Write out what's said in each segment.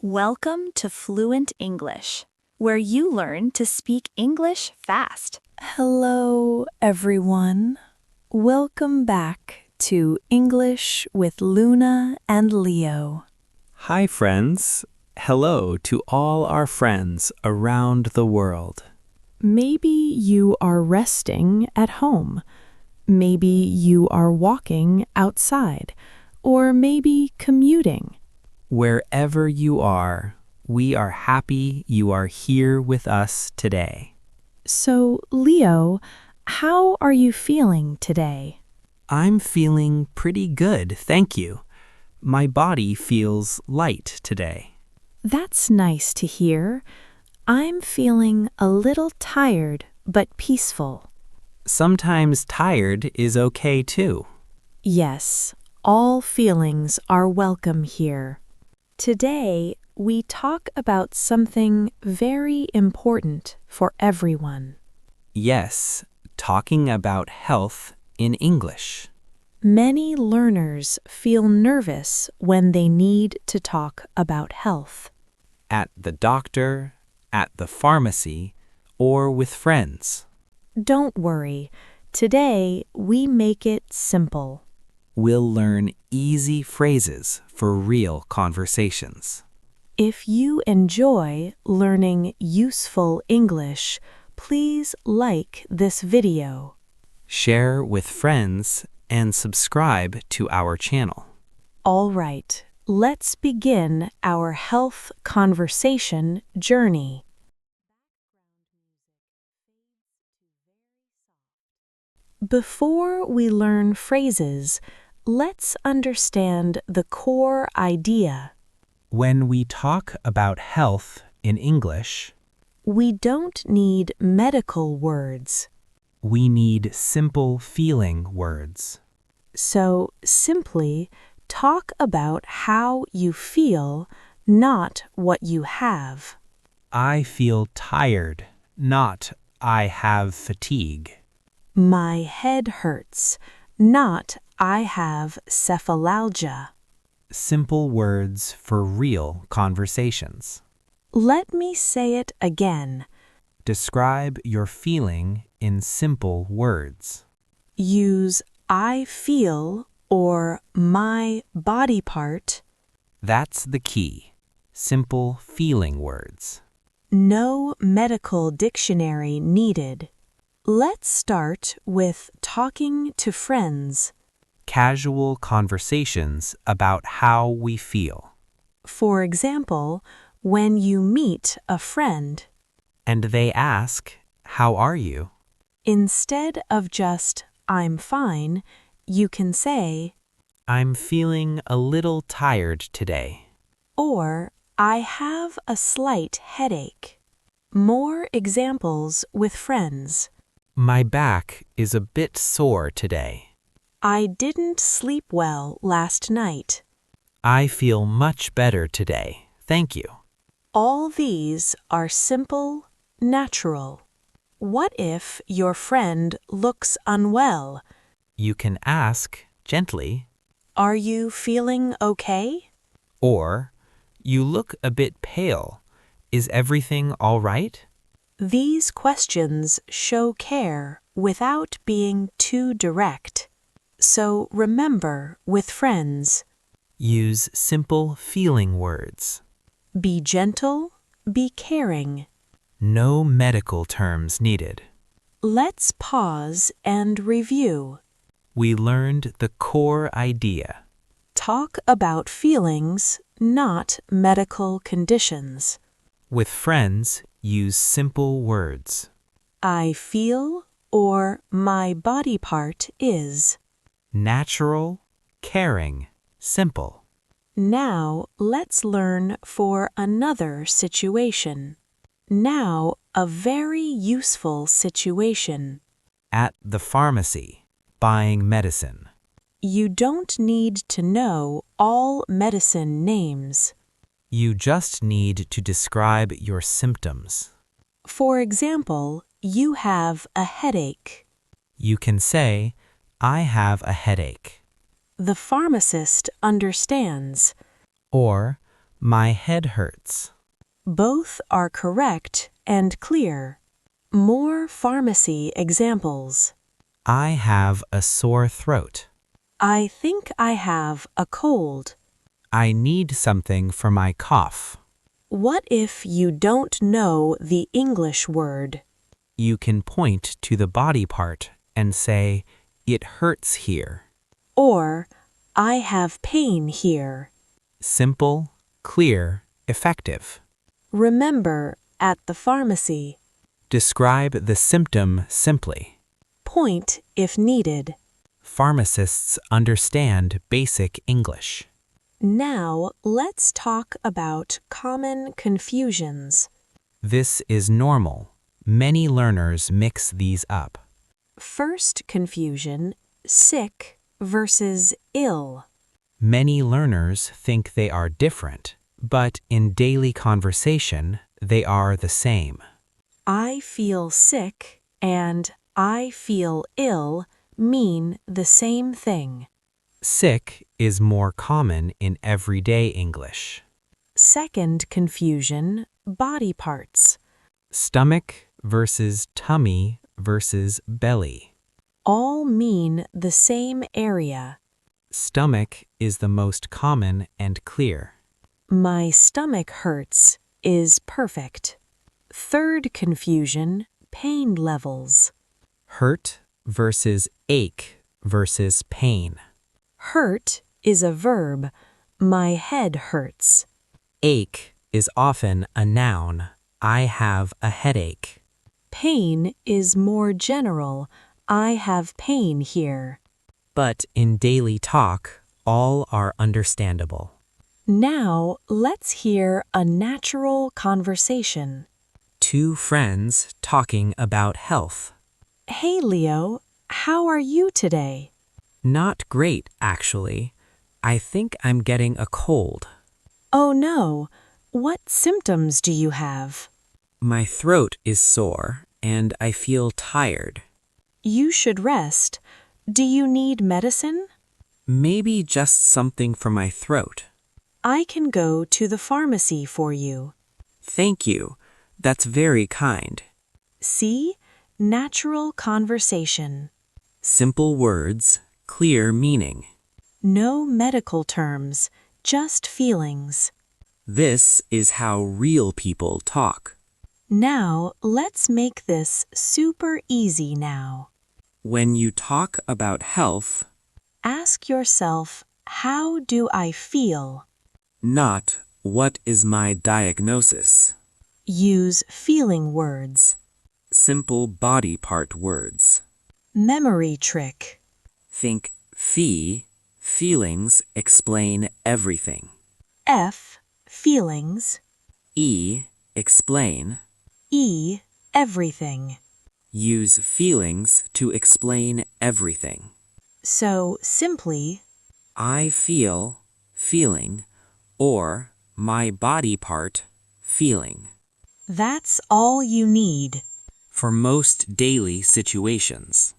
Welcome to Fluent English, where you learn to speak English fast. Hello, everyone. Welcome back to English with Luna and Leo. Hi, friends. Hello to all our friends around the world. Maybe you are resting at home. Maybe you are walking outside. Or maybe commuting. Wherever you are, we are happy you are here with us today. So, Leo, how are you feeling today? I'm feeling pretty good, thank you. My body feels light today. That's nice to hear. I'm feeling a little tired but peaceful. Sometimes tired is okay too. Yes, all feelings are welcome here. Today, we talk about something very important for everyone. Yes, talking about health in English. Many learners feel nervous when they need to talk about health. At the doctor, at the pharmacy, or with friends. Don't worry, today we make it simple. We'll learn easy phrases for real conversations. If you enjoy learning useful English, please like this video. Share with friends and subscribe to our channel. All right, let's begin our health conversation journey. Before we learn phrases, let's understand the core idea. When we talk about health in English, We don't need medical words, we need simple feeling words. so simply talk about how you feel, not what you have. I feel tired, not I have fatigue. My head hurts, not I have cephalalgia. Simple words for real conversations. Let me say it again. Describe your feeling in simple words. Use I feel or my body part. That's the key. Simple feeling words. No medical dictionary needed. Let's start with talking to friends. Casual conversations about how we feel. For example, when you meet a friend, And they ask, "How are you?" instead of just I'm fine, you can say, "I'm feeling a little tired today." or I have a slight headache. More examples with friends. "My back is a bit sore today." I didn't sleep well last night. "I feel much better today, thank you." All these are simple, natural. What if your friend looks unwell? You can ask gently, Are you feeling okay? or "You look a bit pale. Is everything all right?" These questions show care without being too direct. So remember with friends, Use simple feeling words. be gentle, be caring. No medical terms needed. Let's pause and review. We learned the core idea. Talk about feelings, not medical conditions. With friends, use simple words. I feel or my body part is. Natural, caring, simple. Now let's learn for another situation. Now a very useful situation. At the pharmacy, buying medicine. You don't need to know all medicine names. You just need to describe your symptoms. For example, you have a headache. You can say, "I have a headache." The pharmacist understands. Or, My head hurts. Both are correct and clear. More pharmacy examples. I have a sore throat. I think I have a cold. I need something for my cough. What if you don't know the English word? You can point to the body part and say, "It hurts here." Or, I have pain here. Simple, clear, effective. Remember, at the pharmacy. Describe the symptom simply. Point if needed. Pharmacists understand basic English. Now, let's talk about common confusions. This is normal. Many learners mix these up. First confusion, sick versus ill. Many learners think they are different, but in daily conversation, they are the same. I feel sick and I feel ill mean the same thing. Sick is more common in everyday English. Second confusion, body parts. Stomach versus tummy versus belly. All mean the same area. Stomach is the most common and clear. My stomach hurts is perfect. Third confusion, pain levels. Hurt versus ache versus pain. Hurt is a verb. My head hurts. Ache is often a noun. I have a headache. Pain is more general. I have pain here. But in daily talk, all are understandable. Now, let's hear a natural conversation. Two friends talking about health. Hey, Leo, how are you today? Not great, actually. I think I'm getting a cold. Oh no, what symptoms do you have? My throat is sore and I feel tired. You should rest. Do you need medicine? Maybe just something for my throat. I can go to the pharmacy for you. Thank you. That's very kind. See? Natural conversation. Simple words, clear meaning. No medical terms, just feelings. This is how real people talk. Now, let's make this super easy now. When you talk about health, Ask yourself, how do I feel? not what is my diagnosis. Use feeling words. Simple body part words. Memory trick. Think feelings explain everything. F, feelings. Explain. E, everything. Use feelings to explain everything. So simply, I feel, feeling, or my body part, feeling. that's all you need. For most daily situations.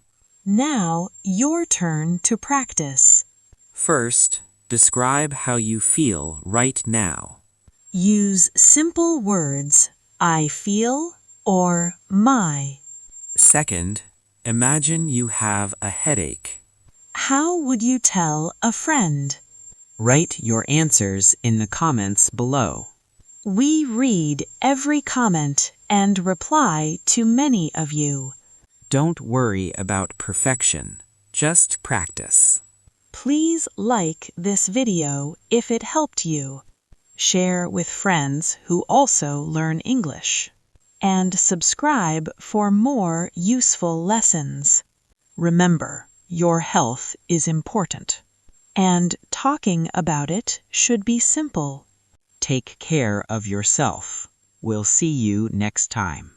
Now, your turn to practice. First, describe how you feel right now. Use simple words, I feel or my. Second, imagine you have a headache. How would you tell a friend? Write your answers in the comments below. We read every comment and reply to many of you. Don't worry about perfection, just practice. Please like this video if it helped you. Share with friends who also learn English. And subscribe for more useful lessons. Remember, your health is important. And talking about it should be simple. Take care of yourself. We'll see you next time.